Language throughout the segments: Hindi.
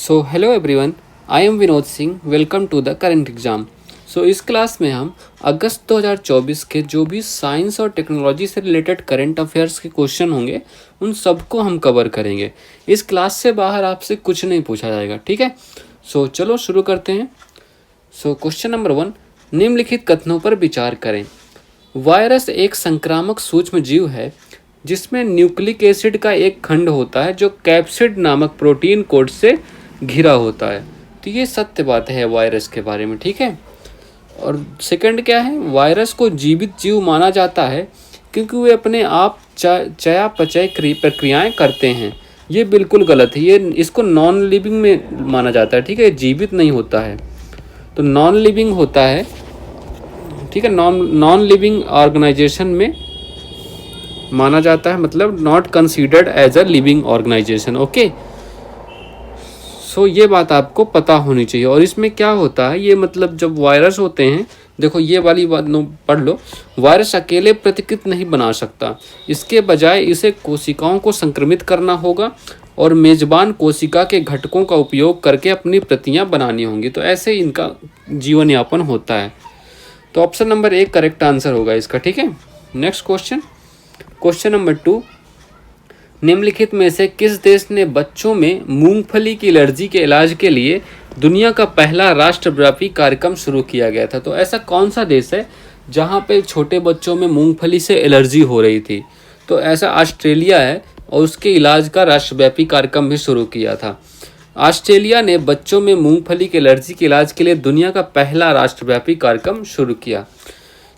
So hello everyone, I am Vinod Singh. Welcome to the current exam. इस क्लास में हम अगस्त 2024 के जो भी साइंस और टेक्नोलॉजी से रिलेटेड करंट अफेयर्स के क्वेश्चन होंगे उन सबको हम कवर करेंगे। इस क्लास से बाहर आपसे कुछ नहीं पूछा जाएगा, ठीक है। चलो शुरू करते हैं। क्वेश्चन नंबर 1, निम्नलिखित कथनों पर विचार करें। वायरस एक संक्रामक सूक्ष्म जीव है जिसमें न्यूक्लिक एसिड का एक खंड होता है जो कैप्सिड नामक प्रोटीन कोट से घिरा होता है। तो ये सत्य बात है वायरस के बारे में, ठीक है। और सेकंड क्या है, वायरस को जीवित जीव माना जाता है क्योंकि वे अपने आप चयापचय प्रक्रियाएं करते हैं। ये बिल्कुल गलत है, ये इसको नॉन लिविंग में माना जाता है, ठीक है। जीवित नहीं होता है, तो नॉन लिविंग होता है, ठीक है। नॉन लिविंग ऑर्गेनाइजेशन में माना जाता है, मतलब not considered as a living organisation. Okay, ये बात आपको पता होनी चाहिए। और इसमें क्या होता है, ये मतलब जब वायरस होते हैं, देखो ये वाली बात पढ़ लो। वायरस अकेले प्रतिकृति नहीं बना सकता, इसके बजाय इसे कोशिकाओं को संक्रमित करना होगा और मेजबान कोशिका के घटकों का उपयोग करके अपनी प्रतियां बनानी होंगी। तो ऐसे इनका जीवन यापन होता है। तो ऑप्शन नंबर 1 करेक्ट आंसर होगा इसका, ठीक है। नेक्स्ट क्वेश्चन नंबर 2, निम्नलिखित में से किस देश ने बच्चों में मूंगफली की एलर्जी के इलाज के लिए दुनिया का पहला राष्ट्रव्यापी कार्यक्रम शुरू किया गया था। तो ऐसा कौन सा देश है जहां पे छोटे बच्चों में मूंगफली से एलर्जी हो रही थी? तो ऐसा ऑस्ट्रेलिया है और उसके इलाज का राष्ट्रव्यापी कार्यक्रम भी शुरू किया था। ऑस्ट्रेलिया ने बच्चों में मूंगफली की एलर्जी के इलाज के लिए दुनिया का पहला राष्ट्रव्यापी कार्यक्रम शुरू किया,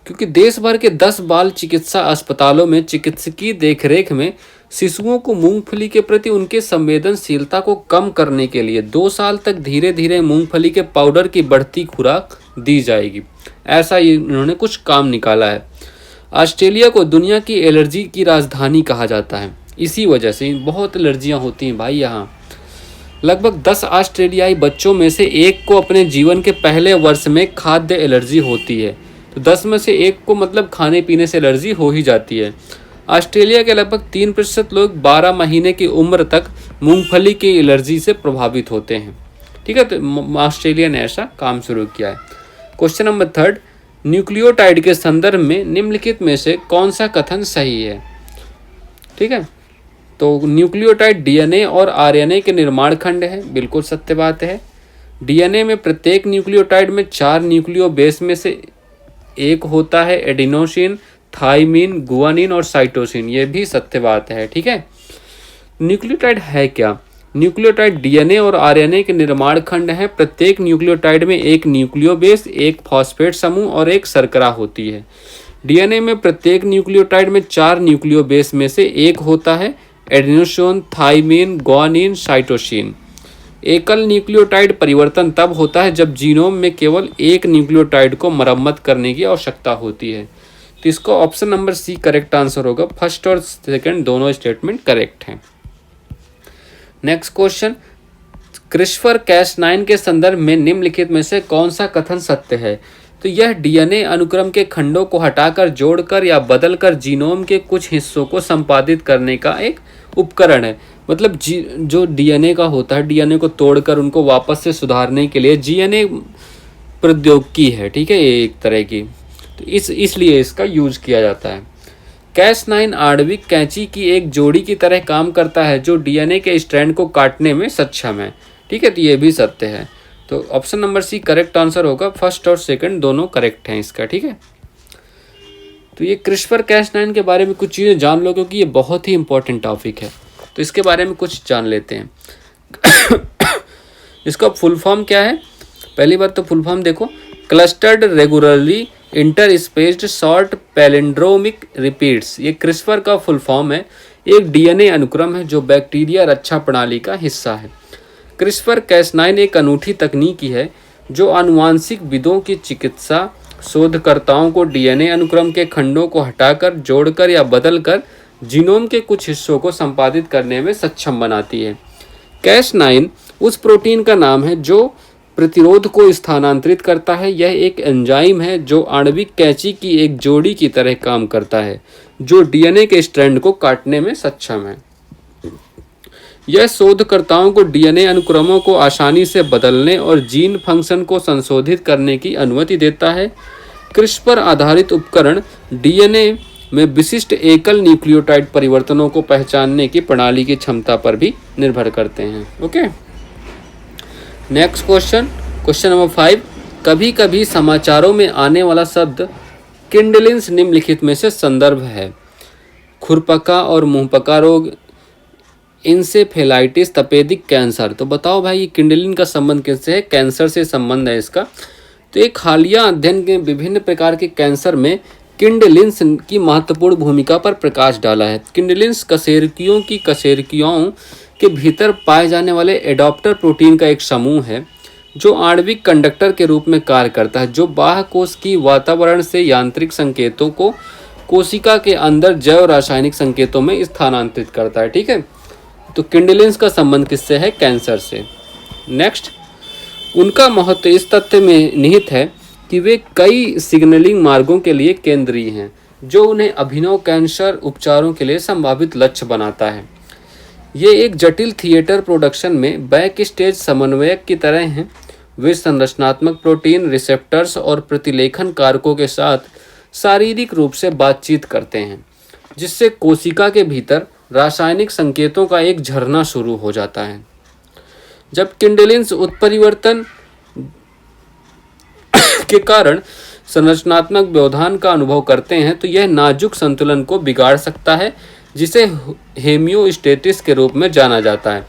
क्योंकि देश भर के 10 बाल चिकित्सा अस्पतालों में चिकित्सकीय देखरेख में शिशुओं को मूंगफली के प्रति उनके संवेदनशीलता को कम करने के लिए 2 साल तक धीरे धीरे मूंगफली के पाउडर की बढ़ती खुराक दी जाएगी। ऐसा इन्होंने कुछ काम निकाला है। ऑस्ट्रेलिया को दुनिया की एलर्जी की राजधानी कहा जाता है, इसी वजह से बहुत एलर्जियां होती हैं भाई यहाँ। लगभग 10 ऑस्ट्रेलियाई बच्चों में से एक को अपने जीवन के पहले वर्ष में खाद्य एलर्जी होती है। तो 10 में से एक को मतलब खाने पीने से एलर्जी हो ही जाती है। ऑस्ट्रेलिया के लगभग 3% लोग 12 महीने की उम्र तक मूंगफली की एलर्जी से प्रभावित होते हैं, ठीक है। तो ऑस्ट्रेलिया ने ऐसा काम शुरू किया है। क्वेश्चन नंबर 3, न्यूक्लियोटाइड के संदर्भ में निम्नलिखित में से कौन सा कथन सही है? ठीक है, तो न्यूक्लियोटाइड डीएनए और आरएनए के निर्माण खंड है, बिल्कुल सत्य बात है। डीएनए में प्रत्येक न्यूक्लियोटाइड में 4 न्यूक्लियो बेस में से एक होता है, एडिनोसिन, थाइमिन, गुआनिन और साइटोसिन, ये भी सत्य बात है, ठीक है। न्यूक्लियोटाइड है क्या? न्यूक्लियोटाइड डीएनए और आरएनए के निर्माण खंड है। प्रत्येक न्यूक्लियोटाइड में एक न्यूक्लियो बेस, एक फॉस्फेट समूह और एक शर्करा होती है। डीएनए में प्रत्येक न्यूक्लियोटाइड में 4 न्यूक्लियो बेस में से एक होता है, एडिनोसिन, थाइमिन, गुआनिन, साइटोसिन। एकल न्यूक्लियोटाइड परिवर्तन तब होता है जब जीनोम में केवल एक न्यूक्लियोटाइड को मरम्मत करने की आवश्यकता होती है। तो इसको option number C correct answer होगा। फर्स्ट और सेकंड दोनों स्टेटमेंट करेक्ट हैं। नेक्स्ट क्वेश्चन, क्रिस्पर कैस9 के संदर्भ में निम्नलिखित में से कौन सा कथन सत्य है? तो यह डीएनए अनुक्रम के खंडों को हटाकर, जोड़कर या बदलकर जीनोम के कुछ हिस्सों को संपादित करने का एक उपकरण है। मतलब जो डीएनए का होता है, डीएनए को तोड़कर उनको वापस से सुधारने के लिए जीएनए प्रौद्योगिकी है, ठीक है, एक तरह की। तो इसलिए इसका यूज किया जाता है। कैस9 आणविक कैंची की एक जोड़ी की तरह काम करता है जो डीएनए के स्ट्रैंड को काटने में सक्षम है, ठीक है। तो ये भी सत्य है। तो option number C correct answer होगा। फर्स्ट और सेकंड दोनों करेक्ट हैं इसका, ठीक है। तो ये क्रिस्पर कैस9 के बारे में कुछ चीज़ें जान लो, क्योंकि ये बहुत ही इंपॉर्टेंट टॉपिक है। तो इसके बारे में कुछ जान लेते हैं। इसका फुल फॉर्म क्या है? पहली बात तो फुल फॉर्म देखो, clustered regularly interspaced short palindromic repeats. ये क्रिस्पर का फुल फॉर्म है, एक डीएनए अनुक्रम है जो बैक्टीरिया रक्षा प्रणाली का हिस्सा है। क्रिस्पर कैस9 एक अनूठी तकनीकी है जो आनुवांशिक विदों की चिकित्सा शोधकर्ताओं को डीएनए अनुक्रम के खंडों को हटाकर, जोड़कर या बदलकर जीनोम के कुछ हिस्सों को संपादित करने में सक्षम बनाती है। कैस9 उस प्रोटीन का नाम है जो प्रतिरोध को स्थानांतरित करता है। यह एक एंजाइम है जो आणविक कैंची की एक जोड़ी की तरह काम करता है जो डीएनए के स्ट्रैंड को काटने में सक्षम है। यह शोधकर्ताओं को डीएनए अनुक्रमों को आसानी से बदलने और जीन फंक्शन को संशोधित करने की अनुमति देता है। क्रिस्पर आधारित उपकरण डीएनए में विशिष्ट एकल न्यूक्लियोटाइड परिवर्तनों को पहचानने की प्रणाली की क्षमता पर भी निर्भर करते हैं। Okay, next question number 5। कभी कभी समाचारों में आने वाला शब्द किंडलिंस निम्नलिखित में से संदर्भ है। खुरपका और मुंहपका रोग, इंसेफेलाइटिस, तपेदिक, कैंसर। तो बताओ भाई, ये किंडलिन का संबंध किससे है? कैंसर से संबंध है इसका। तो एक हालिया अध्ययन के विभिन्न प्रकार के कैंसर में किंडलिन्स की महत्वपूर्ण भूमिका पर प्रकाश डाला है। किंडलिन्स कशेरुकियों के भीतर पाए जाने वाले एडॉप्टर प्रोटीन का एक समूह है जो आणविक कंडक्टर के रूप में कार्य करता है, जो बाह्य कोश की वातावरण से यांत्रिक संकेतों को कोशिका के अंदर जैव रासायनिक संकेतों में स्थानांतरित करता है। ठीक है, तो किंडलिन्स का संबंध किससे है? कैंसर से। नेक्स्ट, उनका महत्व इस तथ्य में निहित है कि वे कई सिग्नलिंग मार्गों के लिए केंद्रीय हैं, जो उन्हें अभिनव कैंसर उपचारों के लिए संभावित लक्ष्य बनाता है। ये एक जटिल थिएटर प्रोडक्शन में बैक स्टेज समन्वयक की तरह हैं। वे संरचनात्मक प्रोटीन, रिसेप्टर्स और प्रतिलेखन कारकों के साथ शारीरिक रूप से बातचीत करते हैं, जिससे कोशिका के भीतर रासायनिक संकेतों का एक झरना शुरू हो जाता है। जब किंडलिन्स उत्परिवर्तन के कारण संरचनात्मक व्यवधान का अनुभव करते हैं, तो यह नाजुक संतुलन को बिगाड़ सकता है, जिसे हेमियोस्टेसिस के रूप में जाना जाता है,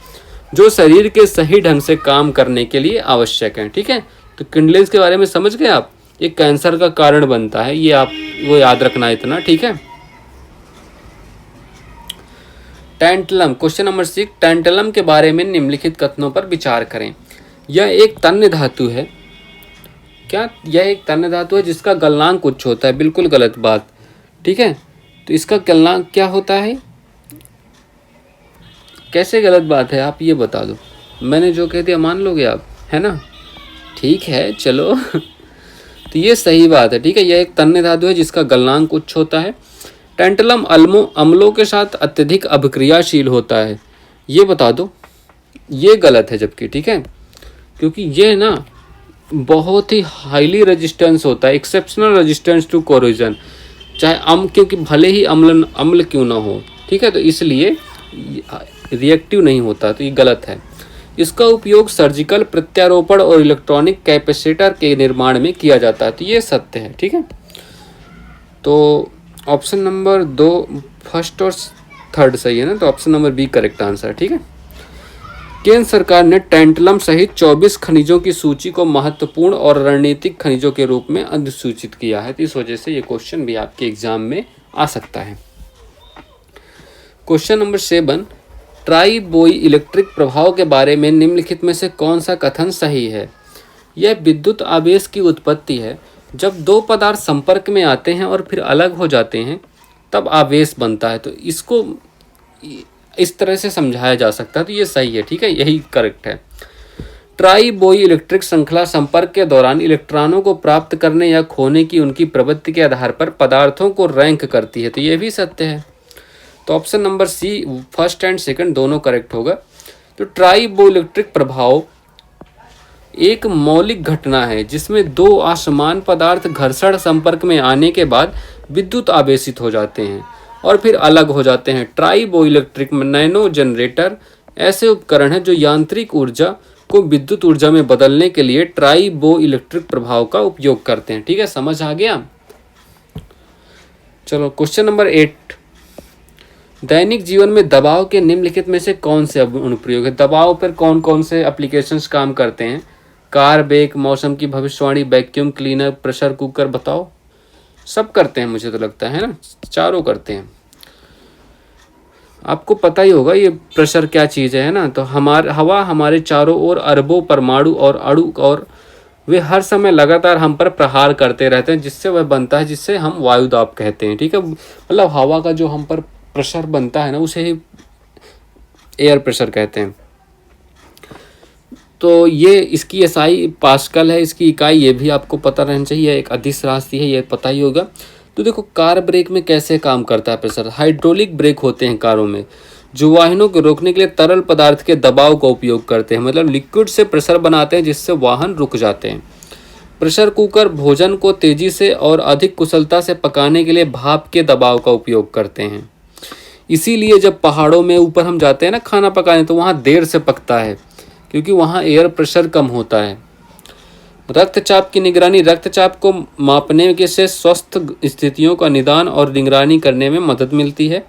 जो शरीर के सही ढंग से काम करने के लिए आवश्यक है। ठीक है, तो किंडलिन्स के बारे में समझ गए आप? ये कैंसर का कारण बनता है, ये आप वो याद रखना इतना। ठीक है, टैंटलम, क्वेश्चन नंबर 6। टैंटलम के बारे में निम्नलिखित कथनों पर विचार करें। यह एक तन्य धातु है। क्या यह एक तन्य धातु है जिसका गलनांक उच्च होता है? बिल्कुल गलत बात। ठीक है, तो इसका गलनांक क्या होता है? कैसे गलत बात है, आप ये बता दो। मैंने जो कह दिया मान लोगे आप, है ना? ठीक है, चलो तो ये सही बात है। ठीक है, यह एक तन्य धातु है जिसका गलनांक उच्च होता है। टैंटलम अम्लों के साथ अत्यधिक अभिक्रियाशील होता है, ये बता दो। ये गलत है जबकि। ठीक है, क्योंकि ये ना बहुत ही हाईली रेजिस्टेंस होता है, एक्सेप्शनल रेजिस्टेंस टू कोरोजन, चाहे क्योंकि भले ही अम्ल क्यों ना हो। ठीक है, तो इसलिए रिएक्टिव नहीं होता, तो ये गलत है। इसका उपयोग सर्जिकल प्रत्यारोपण और इलेक्ट्रॉनिक कैपेसिटर के निर्माण में किया जाता है, तो ये सत्य है। ठीक है, तो ऑप्शन नंबर 2 फर्स्ट और थर्ड सही है ना, तो option number B correct answer. ठीक है, केंद्र सरकार ने टैंटलम सहित 24 खनिजों की सूची को महत्वपूर्ण और रणनीतिक खनिजों के रूप में अधिसूचित किया है, तो इस वजह से ये क्वेश्चन भी आपके एग्जाम में आ सकता है। Question number 7। ट्राइबोई इलेक्ट्रिक प्रभाव के बारे में निम्नलिखित में से कौन सा कथन सही है? यह विद्युत आवेश की उत्पत्ति है। जब दो पदार्थ संपर्क में आते हैं और फिर अलग हो जाते हैं, तब आवेश बनता है। तो इसको इस तरह से समझाया जा सकता है, तो ये सही है। ठीक है, यही करेक्ट है। ट्राइबोई इलेक्ट्रिक श्रृंखला संपर्क के दौरान इलेक्ट्रॉनों को प्राप्त करने या खोने की उनकी प्रवृत्ति के आधार पर पदार्थों को रैंक करती है, तो ये भी सत्य है। तो option number C first and second दोनों करेक्ट होगा। तो ट्राइबोई इलेक्ट्रिक प्रभाव एक मौलिक घटना है जिसमें दो असमान पदार्थ घर्षण संपर्क में आने के बाद विद्युत आवेशित हो जाते हैं और फिर अलग हो जाते हैं। ट्राइबो इलेक्ट्रिक नैनो जनरेटर ऐसे उपकरण हैं जो यांत्रिक ऊर्जा को विद्युत ऊर्जा में बदलने के लिए ट्राइबो इलेक्ट्रिक प्रभाव का उपयोग करते हैं। ठीक है, समझ आ गया? चलो क्वेश्चन नंबर 8। दैनिक जीवन में दबाव के निम्नलिखित में से कौन से अनुप्रयोग है? दबाव पर कौन कौन से एप्लीकेशंस काम करते हैं? कार, ब्रेक, मौसम की भविष्यवाणी, वैक्यूम क्लीनर, प्रेशर कुकर, बताओ। सब करते हैं मुझे तो लगता है ना, चारों करते हैं। आपको पता ही होगा ये प्रेशर क्या चीज़ है ना। तो हवा हमारे चारों ओर अरबों परमाणु और अणु और वे हर समय लगातार हम पर प्रहार करते रहते हैं, जिससे वह बनता है जिससे हम वायुदाब कहते हैं। ठीक है, मतलब हवा का जो हम पर प्रेशर बनता है ना, उसे ही एयर प्रेशर कहते हैं। तो ये इसकी एसआई पास्कल है, इसकी इकाई, ये भी आपको पता रहना चाहिए। एक अदिश राशि है, ये पता ही होगा। तो देखो कार ब्रेक में कैसे काम करता है प्रेशर। हाइड्रोलिक ब्रेक होते हैं कारों में, जो वाहनों को रोकने के लिए तरल पदार्थ के दबाव का उपयोग करते हैं, मतलब लिक्विड से प्रेशर बनाते हैं जिससे वाहन रुक जाते हैं। प्रेशर कुकर भोजन को तेजी से और अधिक कुशलता से पकाने के लिए भाप के दबाव का उपयोग करते हैं। इसीलिए जब पहाड़ों में ऊपर हम जाते हैं ना खाना पकाने, तो वहाँ देर से पकता है क्योंकि वहाँ एयर प्रेशर कम होता है। रक्तचाप की निगरानी रक्तचाप को मापने के से स्वस्थ स्थितियों का निदान और निगरानी करने में मदद मिलती है।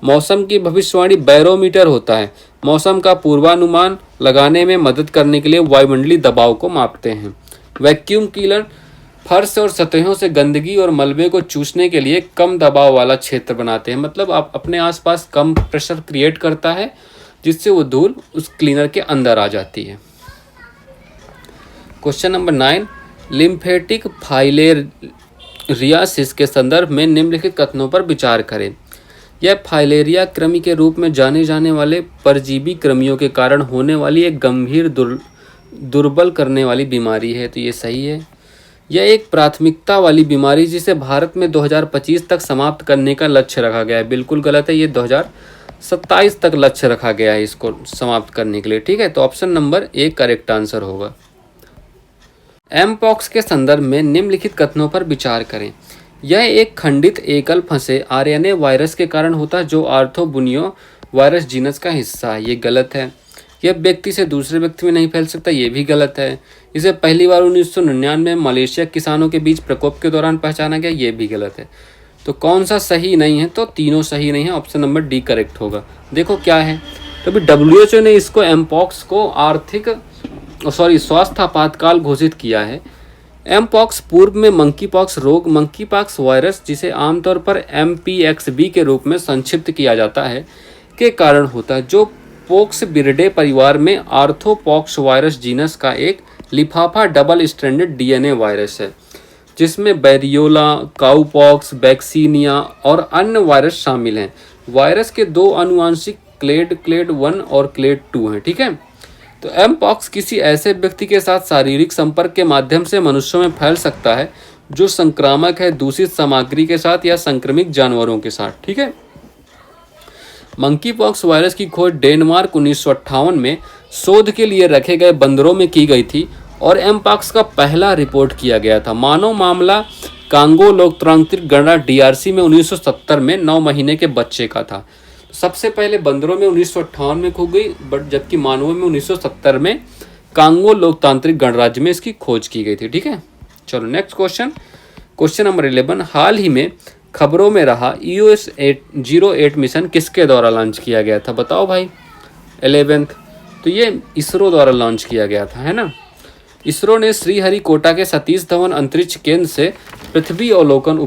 मौसम की भविष्यवाणी बैरोमीटर होता है। मौसम का पूर्वानुमान लगाने में मदद करने के लिए वायुमंडलीय दबाव को मापते हैं। वैक्यूम क्लीनर फर्श और सतहों से गंदगी और मलबे को चूसने के लिए कम दबाव वाला क्षेत्र बनाते हैं, मतलब आप अपने आसपास कम प्रेशर क्रिएट करता है जिससे वो धूल उस क्लीनर के अंदर आ जाती है। क्वेश्चन नंबर 9, लिम्फेटिक फाइलेरियासिस के संदर्भ में निम्नलिखित कथनों पर विचार करें। यह फाइलेरिया कृमि के रूप में जाने जाने वाले परजीवी कृमियों के कारण होने वाली एक गंभीर दुर्बल करने वाली बीमारी है, तो ये सही है। यह एक प्राथमिकता वाली बीमारी जिसे भारत में 2025 तक समाप्त करने का लक्ष्य रखा गया है, बिल्कुल गलत है, ये 2027 तक लक्ष्य रखा गया है इसको समाप्त करने के लिए। ठीक है, तो option number A correct answer होगा। एमपॉक्स के संदर्भ में निम्नलिखित कथनों पर विचार करें। यह एक खंडित एकल फंसे आरएनए वायरस के कारण होता है जो आर्थोबुनियो वायरस जीनस का हिस्सा है, ये गलत है। यह व्यक्ति से दूसरे व्यक्ति में नहीं फैल सकता, ये भी गलत है। इसे पहली बार 1999 में मलेशिया किसानों के बीच प्रकोप के दौरान पहचाना गया, ये भी गलत है। तो कौन सा सही नहीं है, तो तीनों सही नहीं है, ऑप्शन नंबर डी करेक्ट होगा। देखो क्या है, तो अभी WHO ने इसको एमपॉक्स को स्वास्थ्य आपातकाल घोषित किया है। एमपॉक्स पूर्व में मंकी पॉक्स रोग, मंकी पॉक्स वायरस जिसे आमतौर पर MPXB के रूप में संक्षिप्त किया जाता है के कारण होता है, जो पोक्स बिरडे परिवार में आर्थोपॉक्स वायरस जीनस का एक लिफाफा डबल स्ट्रैंडेड DNA वायरस है जिसमें बैरियोला, काउपॉक्स, वैक्सीनिया और अन्य वायरस शामिल हैं। वायरस के दो आनुवंशिक क्लेड 1 और क्लेड 2 हैं। ठीक है, तो एमपॉक्स किसी ऐसे व्यक्ति के साथ शारीरिक संपर्क के माध्यम से मनुष्यों में फैल सकता है जो संक्रामक है दूषित सामग्री के साथ या संक्रमित जानवरों के साथ। ठीक है, मंकी पॉक्स वायरस की खोज डेनमार्क 1958 में शोध के लिए रखे गए बंदरों में की गई थी और एमपॉक्स का पहला रिपोर्ट किया गया था। मानव मामला कांगो लोकतांत्रिक गणराज्य DRC में 1970 में 9 महीने के बच्चे का था। सबसे पहले बंदरों में 1958 में खो गई, बट जबकि मानवों में 1970 में कांगो लोकतांत्रिक गणराज्य में इसकी खोज की गई थी। ठीक है, चलो नेक्स्ट क्वेश्चन नंबर 11, हाल ही में खबरों में रहा EOS 08 मिशन किसके द्वारा लॉन्च किया गया था, बताओ भाई। 11th, तो ये इसरो द्वारा लॉन्च किया गया था, है ना। इसरो ने श्रीहरिकोटा के सतीश धवन अंतरिक्ष केंद्र से पृथ्वी अवलोकन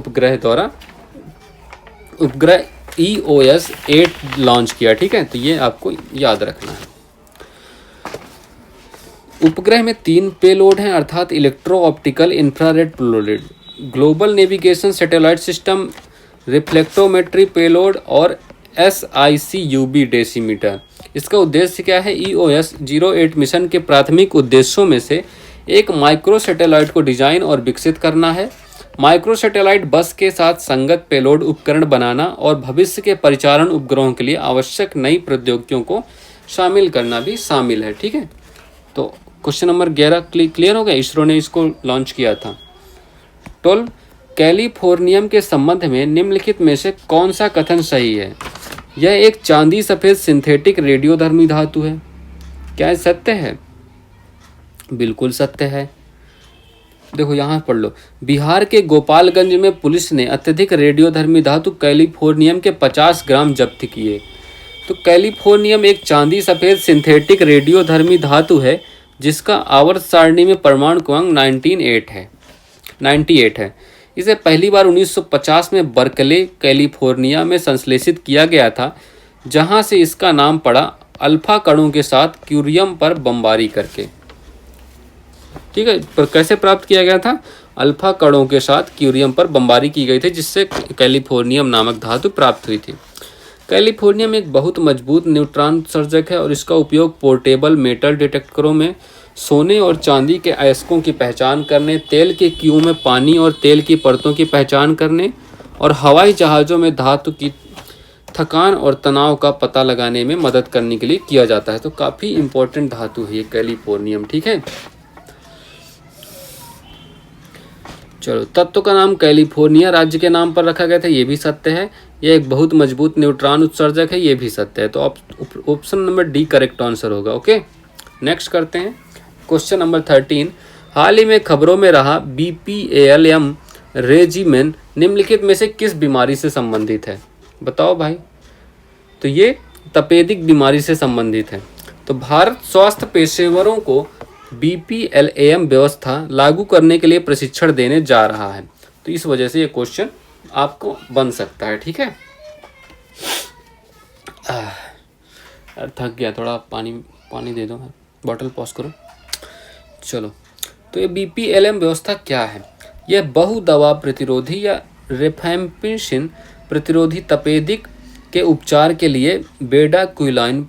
उपग्रह EOS 8 लॉन्च किया। ठीक है, तो ये आपको याद रखना है। उपग्रह में 3 पेलोड हैं, अर्थात electro optical infrared payload, global navigation satellite system, reflectometry payload और SIC-UV डेसीमीटर। इसका उद्देश्य क्या है? EOS 08 मिशन के प्राथमिक उद्देश्यों में से एक माइक्रो सैटेलाइट को डिजाइन और विकसित करना है, माइक्रो सैटेलाइट बस के साथ संगत पेलोड उपकरण बनाना और भविष्य के परिचालन उपग्रहों के लिए आवश्यक नई प्रौद्योगिकियों को शामिल करना भी शामिल है। ठीक है, तो क्वेश्चन नंबर 11 क्लियर हो गया। इसरो ने इसको लॉन्च किया था। 12, कैलिफोर्नियम के संबंध में निम्नलिखित में से कौन सा कथन सही है? यह एक चांदी सफेद सिंथेटिक रेडियोधर्मी धातु है। क्या यह सत्य है? बिल्कुल सत्य है। देखो यहाँ पढ़ लो, बिहार के गोपालगंज में पुलिस ने अत्यधिक रेडियोधर्मी धातु कैलिफोर्नियम के 50 ग्राम जब्त किए। तो कैलिफोर्नियम एक चांदी सफेद सिंथेटिक रेडियोधर्मी धातु है जिसका आवर्त सारणी में परमाणु क्रमांक 98 है। इसे पहली बार 1950 में बर्कले कैलिफोर्निया में संश्लेषित किया गया था, जहां से इसका नाम पड़ा अल्फा कणों के साथ क्यूरियम पर बमबारी करके। ठीक है, पर कैसे प्राप्त किया गया था? अल्फा कणों के साथ क्यूरियम पर बमबारी की गई थी, जिससे कैलिफोर्नियम नामक धातु प्राप्त हुई थी। कैलिफोर्नियम एक बहुत मजबूत न्यूट्रॉन उत्सर्जक है और इसका उपयोग पोर्टेबल मेटल डिटेक्टरों में सोने और चांदी के अयस्कों की पहचान करने, तेल के क्यू में पानी और तेल की परतों की पहचान करने और हवाई जहाज़ों में धातु की थकान और तनाव का पता लगाने में मदद करने के लिए किया जाता है। तो काफ़ी इंपॉर्टेंट धातु है ये कैलिफोर्नियम, ठीक है। चलो, तत्व का नाम कैलिफोर्निया राज्य के नाम पर रखा गया था, ये भी सत्य है। यह एक बहुत मजबूत न्यूट्रॉन उत्सर्जक है, ये भी सत्य है। तो option number D correct answer होगा। ओके, नेक्स्ट करते हैं क्वेश्चन नंबर 13। हाल ही में खबरों में रहा BPALM रेजिमेन निम्नलिखित में से किस बीमारी से संबंधित है? बताओ भाई। तो ये तपेदिक बीमारी से संबंधित है। तो भारत स्वास्थ्य पेशेवरों को BPALM व्यवस्था लागू करने के लिए प्रशिक्षण देने जा रहा है। तो इस वजह से ये क्वेश्चन आपको बन सकता है, ठीक है। थक गया, थोड़ा पानी दे दो, बॉटल पॉज करो। चलो, तो ये BPALM व्यवस्था क्या है? यह बहुदवा प्रतिरोधी या रिफैम्पिसिन प्रतिरोधी तपेदिक के उपचार के लिए बेडाक्विलाइन,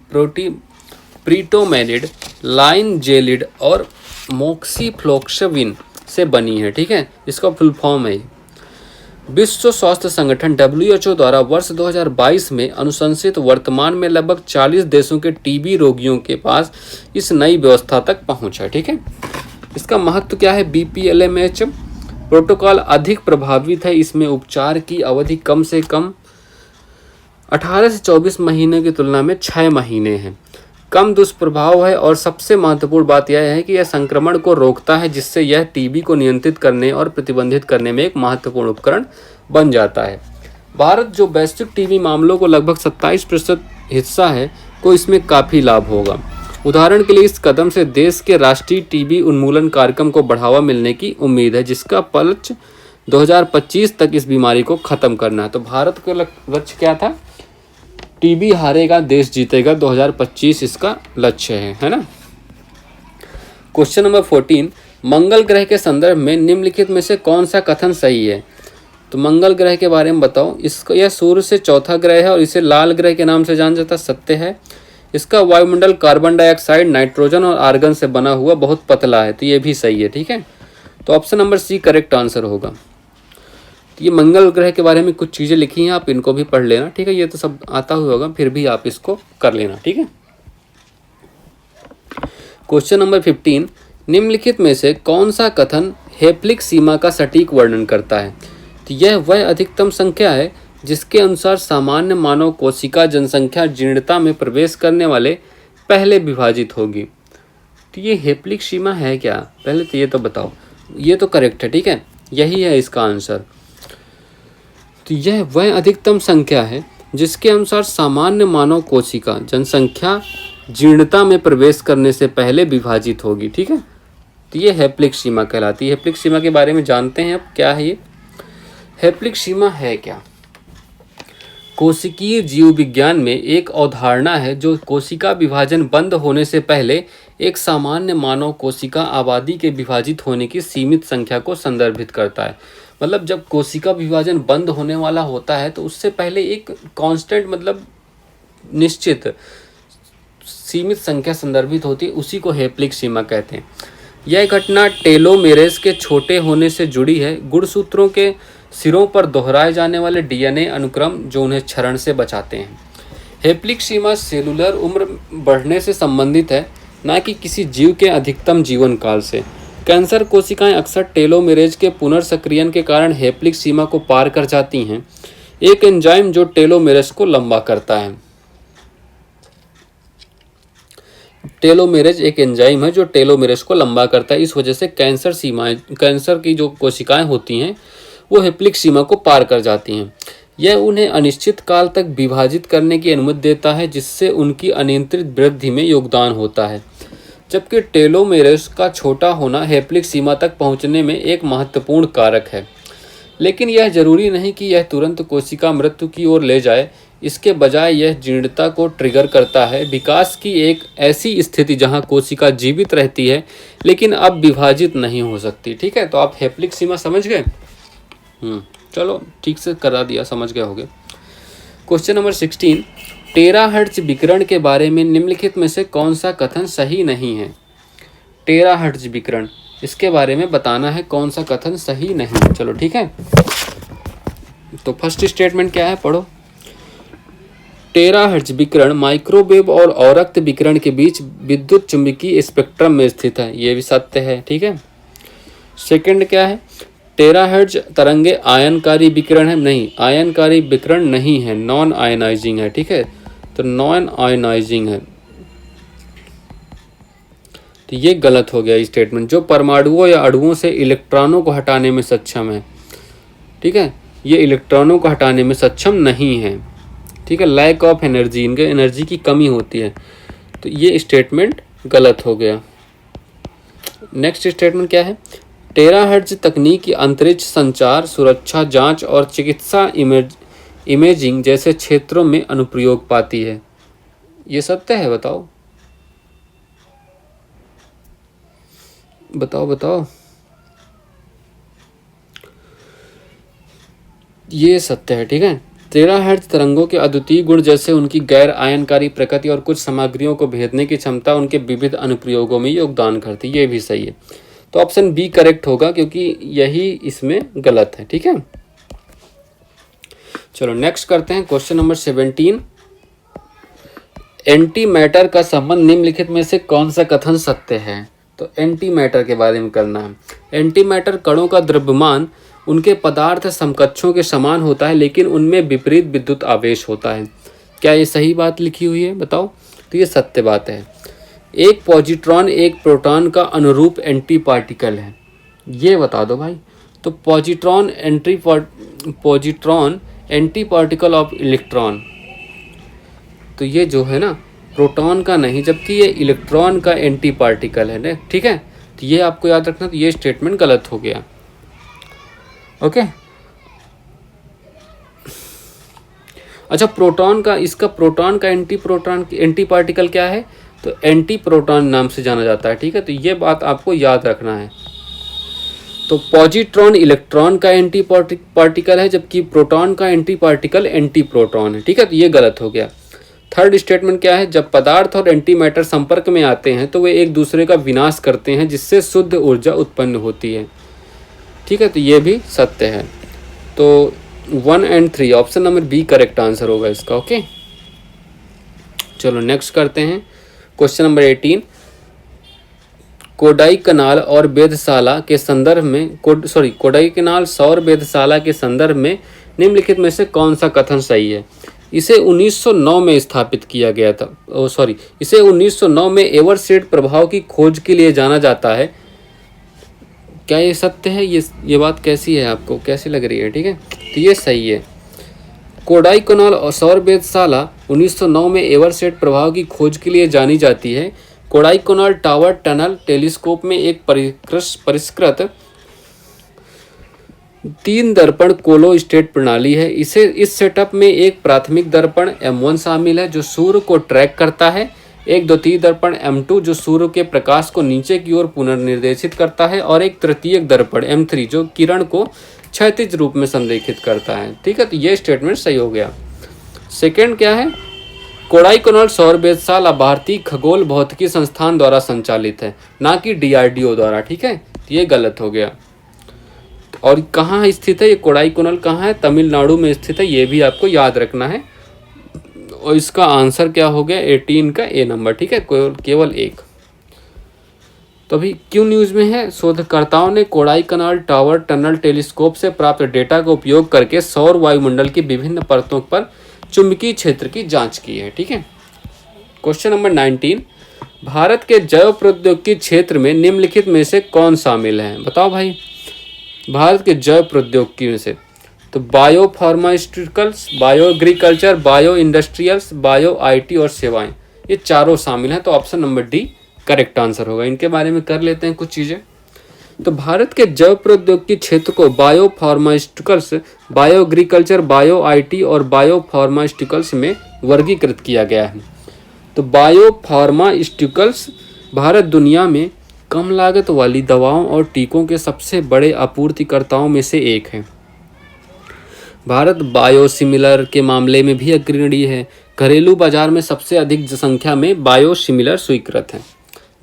प्रीटोमेनिड, लाइनजेलिड और मोक्सीफ्लोक्सविन से बनी है, ठीक है। इसका फुल फॉर्म है। विश्व स्वास्थ्य संगठन WHO द्वारा वर्ष 2022 में अनुशंसित वर्तमान में लगभग 40 देशों के TB रोगियों के पास इस नई व्यवस्था तक पहुंच है, ठीक है। इसका महत्व क्या है? BPALM प्रोटोकॉल अधिक प्रभावित है। इसमें उपचार की अवधि कम से कम 18 से 24 महीने की तुलना में 6 महीने है। कम दुष्प्रभाव है और सबसे महत्वपूर्ण बात यह है कि यह संक्रमण को रोकता है, जिससे यह TB को नियंत्रित करने और प्रतिबंधित करने में एक महत्वपूर्ण उपकरण बन जाता है। भारत, जो वैश्विक TB मामलों को लगभग 27% हिस्सा है, को इसमें काफ़ी लाभ होगा। उदाहरण के लिए इस कदम से देश के राष्ट्रीय TB उन्मूलन कार्यक्रम को बढ़ावा मिलने की उम्मीद है, जिसका लक्ष्य 2025 तक इस बीमारी को खत्म करना है। तो भारत का लक्ष्य क्या था? TB हारेगा देश जीतेगा, 2025 इसका लक्ष्य है ना। Question number 14। मंगल ग्रह के संदर्भ में निम्नलिखित में से कौन सा कथन सही है? तो मंगल ग्रह के बारे में बताओ। यह सूर्य से चौथा ग्रह है और इसे लाल ग्रह के नाम से जाना जाता है, सत्य है। इसका वायुमंडल कार्बन डाइऑक्साइड, नाइट्रोजन और आर्गन से बना हुआ बहुत पतला है, तो ये भी सही है, ठीक है। तो option number C correct answer होगा। तो ये मंगल ग्रह के बारे में कुछ चीज़ें लिखी हैं, आप इनको भी पढ़ लेना, ठीक है। ये तो सब आता हुआ होगा, फिर भी आप इसको कर लेना, ठीक है। Question number 15। निम्नलिखित में से कौन सा कथन हेप्लिक सीमा का सटीक वर्णन करता है? तो यह वह अधिकतम संख्या है जिसके अनुसार सामान्य मानव कोशिका जनसंख्या जीर्णता में प्रवेश करने वाले पहले विभाजित होगी। तो ये हेप्लिक सीमा है क्या? पहले तो ये तो बताओ। ये तो करेक्ट है, ठीक है, यही है इसका आंसर। तो यह वह अधिकतम संख्या है जिसके अनुसार सामान्य मानव कोशिका जनसंख्या जीर्णता में प्रवेश करने से पहले विभाजित होगी, ठीक है। तो ये हेप्लिक सीमा कहलाती है। हेप्लिक सीमा के बारे में जानते हैं अब, क्या है ये हेप्लिक सीमा है क्या? कोशिकीय जीव विज्ञान में एक अवधारणा है जो कोशिका विभाजन बंद होने से पहले एक सामान्य मानव कोशिका आबादी के विभाजित होने की सीमित संख्या को संदर्भित करता है। मतलब जब कोशिका विभाजन बंद होने वाला होता है तो उससे पहले एक कांस्टेंट, मतलब निश्चित सीमित संख्या संदर्भित होती है, उसी को हेप्लिक सीमा कहते हैं। यह घटना टेलोमेरेज के छोटे होने से जुड़ी है। गुणसूत्रों के सिरों पर दोहराए जाने वाले DNA अनुक्रम जो उन्हें क्षरण से बचाते हैं। हेप्लिक सीमा सेलुलर उम्र बढ़ने से संबंधित है, न कि किसी जीव के अधिकतम जीवन काल से। कैंसर कोशिकाएं अक्सर टेलोमेरेज के पुनर्सक्रियन के कारण हेप्लिक सीमा को पार कर जाती हैं, एक एंजाइम जो टेलोमेरेज को लंबा करता है। टेलोमेरेज एक एंजाइम है जो टेलोमेरेज को लंबा करता है। इस वजह से कैंसर की जो कोशिकाएं होती हैं वो हेप्लिक सीमा को पार कर जाती हैं। यह उन्हें अनिश्चित काल तक विभाजित करने की अनुमति देता है, जिससे उनकी अनियंत्रित वृद्धि में योगदान होता है। जबकि टेलोमेरेज का छोटा होना हेप्लिक सीमा तक पहुंचने में एक महत्वपूर्ण कारक है, लेकिन यह जरूरी नहीं कि यह तुरंत कोशिका मृत्यु की ओर ले जाए। इसके बजाय यह जीर्णता को ट्रिगर करता है, विकास की एक ऐसी स्थिति जहां कोशिका जीवित रहती है लेकिन अब विभाजित नहीं हो सकती, ठीक है। तो आप हेप्लिक सीमा समझ गए? चलो ठीक से करा दिया, समझ गए होगे। Question number 16। टेराहर्ट्ज विकिरण के बारे में निम्नलिखित में से कौन सा कथन सही नहीं है? टेराहर्ट्ज विकिरण, इसके बारे में बताना है कौन सा कथन सही नहीं। चलो ठीक है, तो फर्स्ट स्टेटमेंट क्या है, पढ़ो। टेराहर्ट्ज विकिरण माइक्रोवेव और औरक्त विकिरण के बीच विद्युत चुंबकीय स्पेक्ट्रम में स्थित है। ये भी सत्य है, ठीक है। सेकंड क्या है, टेराहर्ट्ज तरंगे आयनकारी विकिरण है? नहीं, आयनकारी विकिरण नहीं है, नॉन आयनाइजिंग है, ठीक है। तो नॉन आयनाइजिंग है, तो ये गलत हो गया स्टेटमेंट। जो परमाणुओं या अणुओं से इलेक्ट्रॉनों को हटाने में सक्षम है, ठीक है, ये इलेक्ट्रॉनों को हटाने में सक्षम नहीं है, ठीक है। लैक ऑफ एनर्जी, इनके एनर्जी की कमी होती है, तो ये स्टेटमेंट गलत हो गया। नेक्स्ट स्टेटमेंट क्या है, टेराहर्ट्ज तकनीक अंतरिक्ष संचार, सुरक्षा जांच और चिकित्सा इमेजिंग जैसे क्षेत्रों में अनुप्रयोग पाती है। ये सत्य है? बताओ बताओ बताओ। ये सत्य है, ठीक है। टेराहर्ट्ज तरंगों के अद्वितीय गुण जैसे उनकी गैर आयनकारी प्रकृति और कुछ सामग्रियों को भेदने की क्षमता उनके विविध अनुप्रयोगों में योगदान करती है। ये भी सही है, तो ऑप्शन बी करेक्ट होगा क्योंकि यही इसमें गलत है, ठीक है। चलो नेक्स्ट करते हैं क्वेश्चन नंबर 17। एंटी मैटर का संबंध निम्नलिखित में से कौन सा कथन सत्य है? तो एंटी मैटर के बारे में करना है। एंटी मैटर कणों का द्रव्यमान उनके पदार्थ समकक्षों के समान होता है, लेकिन उनमें विपरीत विद्युत आवेश होता है। क्या ये सही बात लिखी हुई है? बताओ। तो ये सत्य बात है। एक पॉजिट्रॉन एक प्रोटॉन का अनुरूप एंटी पार्टिकल है, ये बता दो भाई। तो positron anti particle of electron, तो ये जो है ना प्रोटॉन का नहीं, जबकि ये इलेक्ट्रॉन का एंटी पार्टिकल है ना, ठीक है। तो ये आपको याद रखना, तो ये स्टेटमेंट गलत हो गया। ओके, अच्छा प्रोटॉन का, इसका प्रोटॉन का एंटी पार्टिकल क्या है? तो एंटी प्रोटॉन नाम से जाना जाता है, ठीक है। तो ये बात आपको याद रखना है। तो पॉजिट्रॉन इलेक्ट्रॉन का एंटी पार्टिकल है, जबकि प्रोटॉन का एंटी पार्टिकल एंटी प्रोटॉन है, ठीक है। तो ये गलत हो गया। थर्ड स्टेटमेंट क्या है, जब पदार्थ और एंटी मैटर संपर्क में आते हैं तो वे एक दूसरे का विनाश करते हैं, जिससे शुद्ध ऊर्जा उत्पन्न होती है, ठीक है। तो ये भी सत्य है। तो 1 और 3 option number B correct answer होगा इसका। ओके, चलो नेक्स्ट करते हैं क्वेश्चन नंबर 18। कोडाईकनाल और वेधशाला के संदर्भ में कोडाईकनाल सौर वेधशाला के संदर्भ में निम्नलिखित में से कौन सा कथन सही है? इसे 1909 में स्थापित किया गया था। इसे 1909 में एवरशेड प्रभाव की खोज के लिए जाना जाता है। क्या ये सत्य है? ये बात कैसी है, आपको कैसी लग रही है? ठीक है, तो ये सही है। कोडाईकनाल और सौर वेधशाला 1909 में एवरशेड प्रभाव की खोज के लिए जानी जाती है। कोडाईकनाल टावर टनल टेलीस्कोप में एक परिष्कृत 3 दर्पण कोलो स्टेट प्रणाली है। इस सेटअप में एक प्राथमिक दर्पण M1 शामिल है जो सूर्य को ट्रैक करता है, एक द्वितीय दर्पण M2 जो सूर्य के प्रकाश को नीचे की ओर पुनर्निर्देशित करता है, और एक तृतीयक दर्पण M3 जो किरण को क्षैतिज रूप में संरेखित करता है। ठीक है, तो ये स्टेटमेंट सही हो गया। सेकेंड क्या है, कोडाईकनाल सौर वेधशाला भारतीय खगोल भौतिकी संस्थान द्वारा संचालित है, ना कि DRDO द्वारा। ठीक है, तो ये गलत हो गया। और कहाँ स्थित है ये कोडाईकनाल, कहाँ है? तमिलनाडु में स्थित है, ये भी आपको याद रखना है। और इसका आंसर क्या हो गया? 18 का A नंबर। ठीक है, केवल एक। तो अभी क्यों न्यूज में है, शोधकर्ताओं ने कोडाईकनाल टावर टनल टेलीस्कोप से प्राप्त डेटा का उपयोग करके सौर वायुमंडल की विभिन्न परतों पर चुंबकीय क्षेत्र की जांच की है। ठीक है, क्वेश्चन नंबर 19, भारत के जैव प्रौद्योगिकी क्षेत्र में निम्नलिखित में से कौन शामिल है? बताओ भाई, भारत के जैव प्रौद्योगिकी में से तो bio pharmaceuticals, bio agriculture, bio industrials, bio IT और सेवाएं, ये चारों शामिल हैं। तो option number D correct answer होगा। इनके बारे में कर लेते हैं कुछ चीज़ें। तो भारत के जैव प्रौद्योगिकी क्षेत्र को bio pharmaceuticals, bio agriculture, bio IT और बायो फार्मास्यूटिकल्स में वर्गीकृत किया गया है। तो बायो फार्मास्यूटिकल्स भारत दुनिया में कम लागत वाली दवाओं और टीकों के सबसे बड़े आपूर्तिकर्ताओं में से एक है। भारत बायोसिमिलर के मामले में भी अग्रणी है। घरेलू बाजार में सबसे अधिक संख्या में बायोसिमिलर स्वीकृत हैं।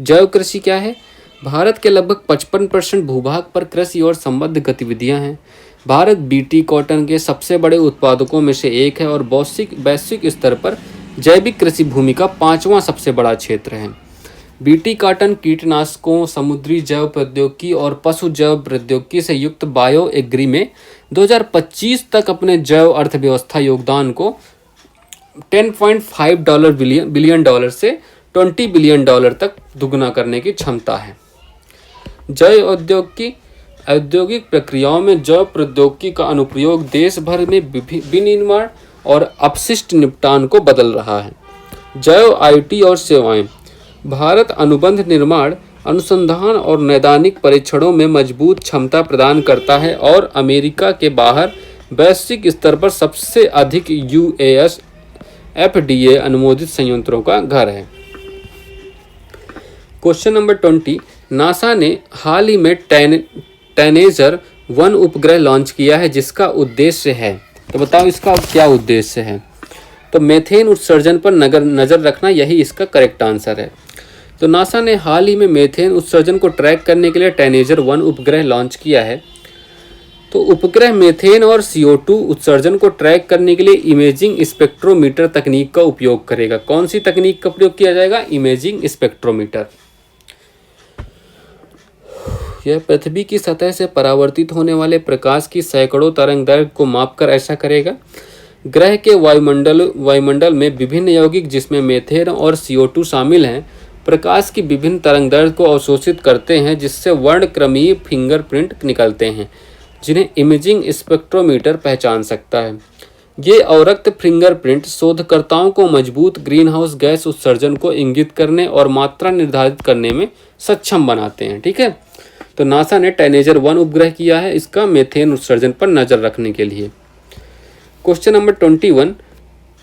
जैव कृषि क्या है? भारत के लगभग 55% भूभाग पर कृषि और संबद्ध गतिविधियां हैं। भारत बीटी कॉटन के सबसे बड़े उत्पादकों में से एक है और वैश्विक स्तर पर जैविक कृषि भूमि का 5वां सबसे बड़ा क्षेत्र है। बीटी कॉटन कीटनाशकों, समुद्री जैव प्रौद्योगिकी और पशु जैव प्रौद्योगिकी से युक्त बायो एग्री में 2025 तक अपने जैव अर्थव्यवस्था योगदान को $10.5 बिलियन से $20 बिलियन तक दुगना करने की क्षमता है। जैव औद्योगिक प्रक्रियाओं में जैव प्रौद्योगिकी का अनुप्रयोग देश भर में विनिर्माण और अपशिष्ट निपटान को बदल रहा है। जैव आईटी और सेवाएं। भारत अनुबंध निर्माण, अनुसंधान और नैदानिक परीक्षणों में मजबूत क्षमता प्रदान करता है और अमेरिका के बाहर वैश्विक स्तर पर सबसे अधिक यूएस FDA अनुमोदित संयंत्रों का घर है। क्वेश्चन नंबर 20, नासा ने हाल ही में टैनेजर 1 उपग्रह लॉन्च किया है जिसका उद्देश्य है, तो बताओ इसका क्या उद्देश्य है। तो मीथेन उत्सर्जन पर नज़र रखना, यही इसका करेक्ट आंसर है। तो नासा ने हाल ही में मीथेन उत्सर्जन को ट्रैक करने के लिए टैनेजर 1 उपग्रह लॉन्च किया है। तो उपग्रह मीथेन और CO2 उत्सर्जन को ट्रैक करने के लिए इमेजिंग स्पेक्ट्रोमीटर तकनीक का उपयोग करेगा। कौन सी तकनीक का प्रयोग किया जाएगा? Imaging spectrometer. यह पृथ्वी की सतह से परावर्तित होने वाले प्रकाश की सैकड़ों तरंगदैर्घ्य को मापकर ऐसा करेगा। ग्रह के वायुमंडल में विभिन्न यौगिक जिसमें मीथेन और CO2 शामिल हैं प्रकाश की विभिन्न तरंगदैर्घ्य को अवशोषित करते हैं, जिससे वर्णक्रमीय फिंगरप्रिंट निकलते हैं जिन्हें इमेजिंग स्पेक्ट्रोमीटर पहचान सकता है। ये अवरक्त फिंगरप्रिंट शोधकर्ताओं को मजबूत ग्रीनहाउस गैस उत्सर्जन को इंगित करने और मात्रा निर्धारित करने में सक्षम बनाते हैं। ठीक है, तो नासा ने टैनेजर 1 उपग्रह किया है इसका मीथेन उत्सर्जन पर नजर रखने के लिए। क्वेश्चन नंबर 21,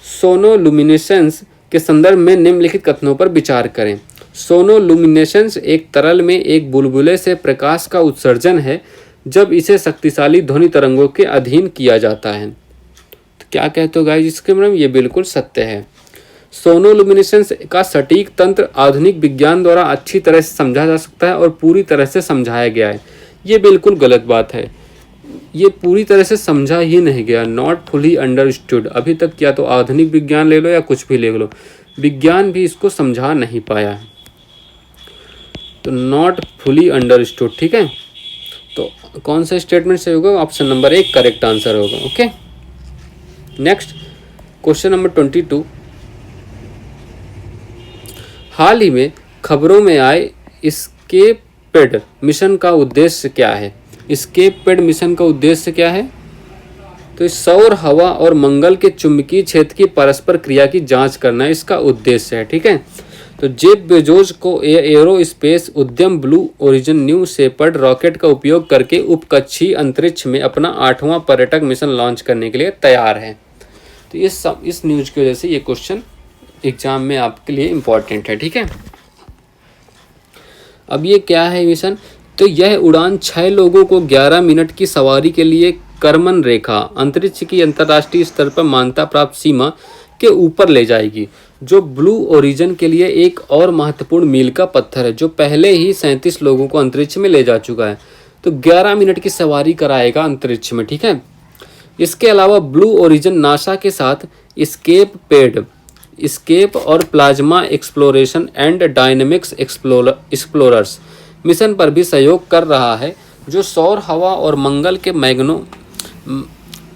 सोनोलुमिनेसेंस के संदर्भ में निम्नलिखित कथनों पर विचार करें। सोनोलुमिनेसेंस एक तरल में एक बुलबुले से प्रकाश का उत्सर्जन है जब इसे शक्तिशाली ध्वनि तरंगों के अधीन किया जाता है। तो क्या कहते हो गाइस इसके बारे में? ये बिल्कुल सत्य है। सोनोलुमिनेसेंस का सटीक तंत्र आधुनिक विज्ञान द्वारा अच्छी तरह से समझा जा सकता है और पूरी तरह से समझाया गया है। ये बिल्कुल गलत बात है, ये पूरी तरह से समझा ही नहीं गया, नॉट फुली अंडरस्टूड। अभी तक या तो आधुनिक विज्ञान ले लो या कुछ भी ले लो, विज्ञान भी इसको समझा नहीं पाया है। तो नॉट फुली अंडरस्टूड। ठीक है, तो कौन सा स्टेटमेंट सही होगा? ऑप्शन नंबर 1 करेक्ट आंसर होगा। ओके, नेक्स्ट क्वेश्चन नंबर 22, हाल ही में खबरों में आए एस्केपेड मिशन का उद्देश्य क्या है? एस्केपेड मिशन का उद्देश्य क्या है? तो इस सौर, हवा और मंगल के चुंबकीय क्षेत्र की परस्पर क्रिया की जांच करना इसका उद्देश्य है। ठीक है, तो जेफ बेजोस को एरोस्पेस उद्यम blue origin New Shepard rocket का उपयोग करके उपकक्षीय अंतरिक्ष में अपना 8वां पर्यटक मिशन लॉन्च करने के लिए तैयार है। तो इस न्यूज की वजह से ये क्वेश्चन एग्जाम में आपके लिए इम्पॉर्टेंट है। ठीक है, अब ये क्या है मिशन? तो यह उड़ान 6 लोगों को 11 मिनट की सवारी के लिए करमन रेखा, अंतरिक्ष की अंतर्राष्ट्रीय स्तर पर मान्यता प्राप्त सीमा के ऊपर ले जाएगी, जो ब्लू ओरिजिन के लिए एक और महत्वपूर्ण मील का पत्थर है, जो पहले ही 37 लोगों को अंतरिक्ष में ले जा चुका है। तो 11 मिनट की सवारी कराएगा अंतरिक्ष में। ठीक है, इसके अलावा ब्लू ओरिजिन नासा के साथ स्केप और plasma exploration and dynamics explorers mission पर भी सहयोग कर रहा है, जो सौर, हवा और मंगल के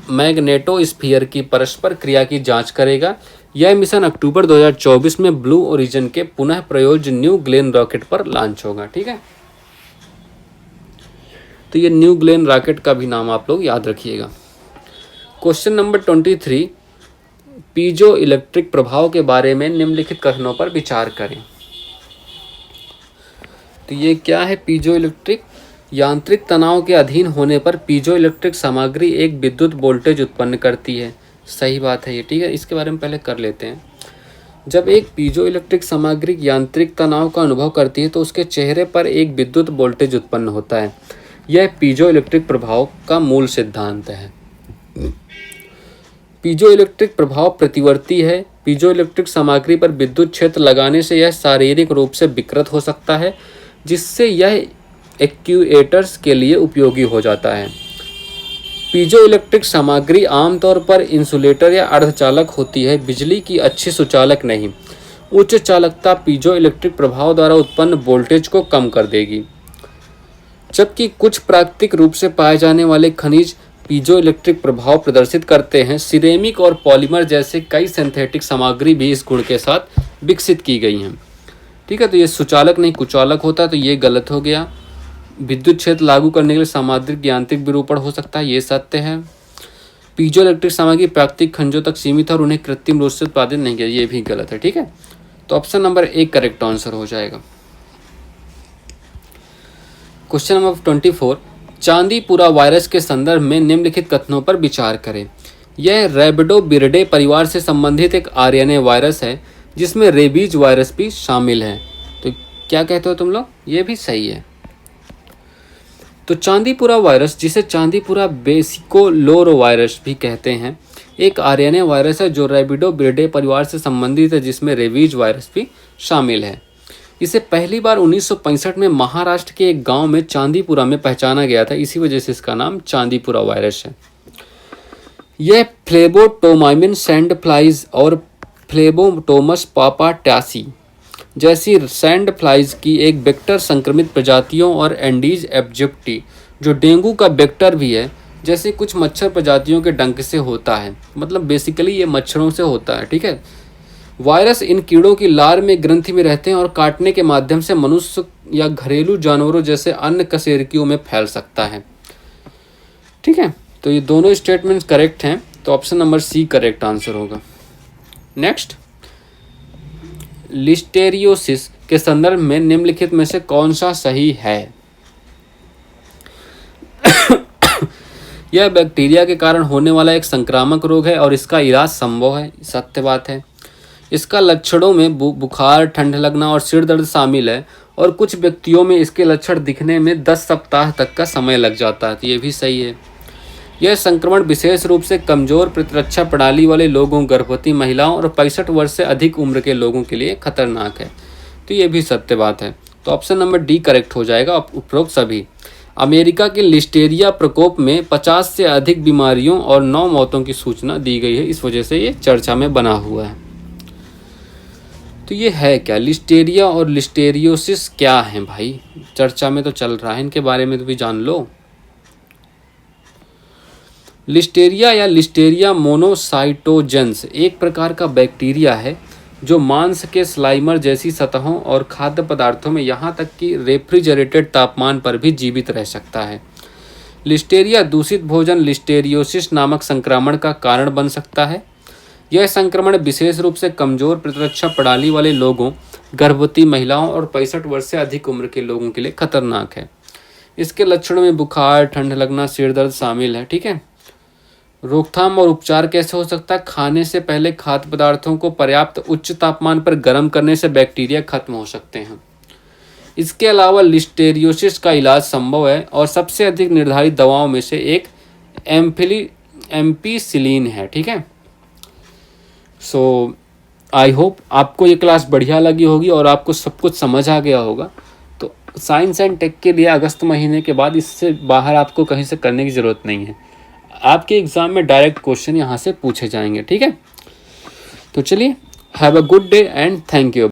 मैग्नेटोस्फीयर की परस्पर क्रिया की जांच करेगा। यह मिशन अक्टूबर 2024 में ब्लू ओरिजिन के पुनः प्रयोज्य न्यू ग्लेन रॉकेट पर लॉन्च होगा। ठीक है, तो ये न्यू ग्लेन रॉकेट का भी नाम आप लोग याद रखिएगा। क्वेश्चन नंबर 23, पीजो इलेक्ट्रिक प्रभाव के बारे में निम्नलिखित कथनों पर विचार करें। तो ये क्या है पीजो इलेक्ट्रिक? यांत्रिक तनाव के अधीन होने पर पीजो इलेक्ट्रिक सामग्री एक विद्युत वोल्टेज उत्पन्न करती है। सही बात है ये। ठीक है, इसके बारे में पहले कर लेते हैं। जब एक पीजो इलेक्ट्रिक सामग्री यांत्रिक तनाव का अनुभव करती है तो उसके चेहरे पर एक विद्युत वोल्टेज उत्पन्न होता है। यह पीजो इलेक्ट्रिक प्रभाव का मूल सिद्धांत है। पीजो इलेक्ट्रिक प्रभाव प्रतिवर्ती है। पीजो इलेक्ट्रिक सामग्री पर विद्युत क्षेत्र लगाने से यह शारीरिक रूप से विकृत हो सकता है, जिससे यह एक्चुएटर्स के लिए उपयोगी हो जाता है। पीजो इलेक्ट्रिक सामग्री आमतौर पर इंसुलेटर या अर्धचालक होती है, बिजली की अच्छी सुचालक नहीं। उच्च चालकता पीजो इलेक्ट्रिक प्रभाव द्वारा उत्पन्न वोल्टेज को कम कर देगी, जबकि कुछ प्राकृतिक रूप से पाए जाने वाले खनिज पीजो इलेक्ट्रिक प्रभाव प्रदर्शित करते हैं। सिरेमिक और पॉलीमर जैसे कई सिंथेटिक सामग्री भी इस गुण के साथ विकसित की गई हैं। ठीक है, तो ये सुचालक नहीं कुचालक होता, तो ये गलत हो गया। विद्युत क्षेत्र लागू करने के लिए सामग्रिक यांत्रिक विरूपण हो सकता है, ये सत्य है। पीजो इलेक्ट्रिक सामग्री प्राकृतिक खनिजों तक सीमित है और उन्हें कृत्रिम रूप से उत्पादित नहीं किया, ये भी गलत है। ठीक है, तो ऑप्शन नंबर 1 करेक्ट आंसर हो जाएगा। क्वेश्चन नंबर 24, चांदीपुरा वायरस के संदर्भ में निम्नलिखित कथनों पर विचार करें। यह रैबिडोविरिडे परिवार से संबंधित एक आरएनए वायरस है जिसमें रेबीज वायरस भी शामिल है। तो क्या कहते हो तुम लोग? ये भी सही है। तो चांदीपुरा वायरस, जिसे चांदीपुरा बेसिकोलोरो वायरस भी कहते हैं, एक आरएनए वायरस है जो रैबिडोविरिडे परिवार से संबंधित है जिसमें रेबीज वायरस भी शामिल है। इसे पहली बार 1965 में महाराष्ट्र के एक गांव में चांदीपुरा में पहचाना गया था, इसी वजह से इसका नाम चांदीपुरा वायरस है। यह फ्लेबोटोमाइमिन सैंड फ्लाइज और फ्लेबोटोमस पापाटासी जैसी सैंड फ्लाइज की एक वेक्टर संक्रमित प्रजातियों और एंडीज एब्जिप्टी, जो डेंगू का वेक्टर भी है, जैसे कुछ मच्छर प्रजातियों के डंक से होता है। मतलब बेसिकली ये मच्छरों से होता है। ठीक है, वायरस इन कीड़ों की लार में ग्रंथि में रहते हैं और काटने के माध्यम से मनुष्य या घरेलू जानवरों जैसे अन्य कशेरुकियों में फैल सकता है। ठीक है, तो ये दोनों स्टेटमेंट्स करेक्ट हैं, तो option number C correct answer होगा। नेक्स्ट, लिस्टेरियोसिस के संदर्भ में निम्नलिखित में से कौन सा सही है? यह बैक्टीरिया के कारण होने वाला एक संक्रामक रोग है और इसका इलाज संभव है, सत्य बात है। इसका लक्षणों में बुखार, ठंड लगना और सिर दर्द शामिल है और कुछ व्यक्तियों में इसके लक्षण दिखने में 10 सप्ताह तक का समय लग जाता है, तो ये भी सही है। यह संक्रमण विशेष रूप से कमजोर प्रतिरक्षा प्रणाली वाले लोगों, गर्भवती महिलाओं और 65 वर्ष से अधिक उम्र के लोगों के लिए खतरनाक है, तो ये भी सत्य बात है। तो ऑप्शन नंबर डी करेक्ट हो जाएगा, उपरोक्त सभी। अमेरिका के लिस्टेरिया प्रकोप में 50 से अधिक बीमारियों और 9 मौतों की सूचना दी गई है, इस वजह से ये चर्चा में बना हुआ है। तो ये है क्या? लिस्टेरिया और लिस्टेरियोसिस क्या है भाई? चर्चा में तो चल रहा है, इनके बारे में तो भी जान लो। लिस्टेरिया या लिस्टेरिया मोनोसाइटोजेंस एक प्रकार का बैक्टीरिया है जो मांस के स्लाइमर जैसी सतहों और खाद्य पदार्थों में यहाँ तक कि रेफ्रिजरेटेड तापमान पर भी जीवित रह सकता है। लिस्टेरिया दूषित भोजन लिस्टेरियोसिस नामक संक्रमण का कारण बन सकता है। यह संक्रमण विशेष रूप से कमजोर प्रतिरक्षा प्रणाली वाले लोगों, गर्भवती महिलाओं और 65 वर्ष से अधिक उम्र के लोगों के लिए खतरनाक है। इसके लक्षणों में बुखार, ठंड लगना, सिर दर्द शामिल है। ठीक है, रोकथाम और उपचार कैसे हो सकता है? खाने से पहले खाद्य पदार्थों को पर्याप्त उच्च तापमान पर गर्म करने से बैक्टीरिया खत्म हो सकते हैं। इसके अलावा लिस्टेरियोसिस का इलाज संभव है और सबसे अधिक निर्धारित दवाओं में से एक एम्पिसिलिन है। ठीक है, सो आई होप आपको ये क्लास बढ़िया लगी होगी और आपको सब कुछ समझ आ गया होगा। तो साइंस एंड टेक के लिए अगस्त महीने के बाद इससे बाहर आपको कहीं से करने की ज़रूरत नहीं है। आपके एग्ज़ाम में डायरेक्ट क्वेश्चन यहाँ से पूछे जाएंगे। ठीक है, तो चलिए, have a good day and thank you.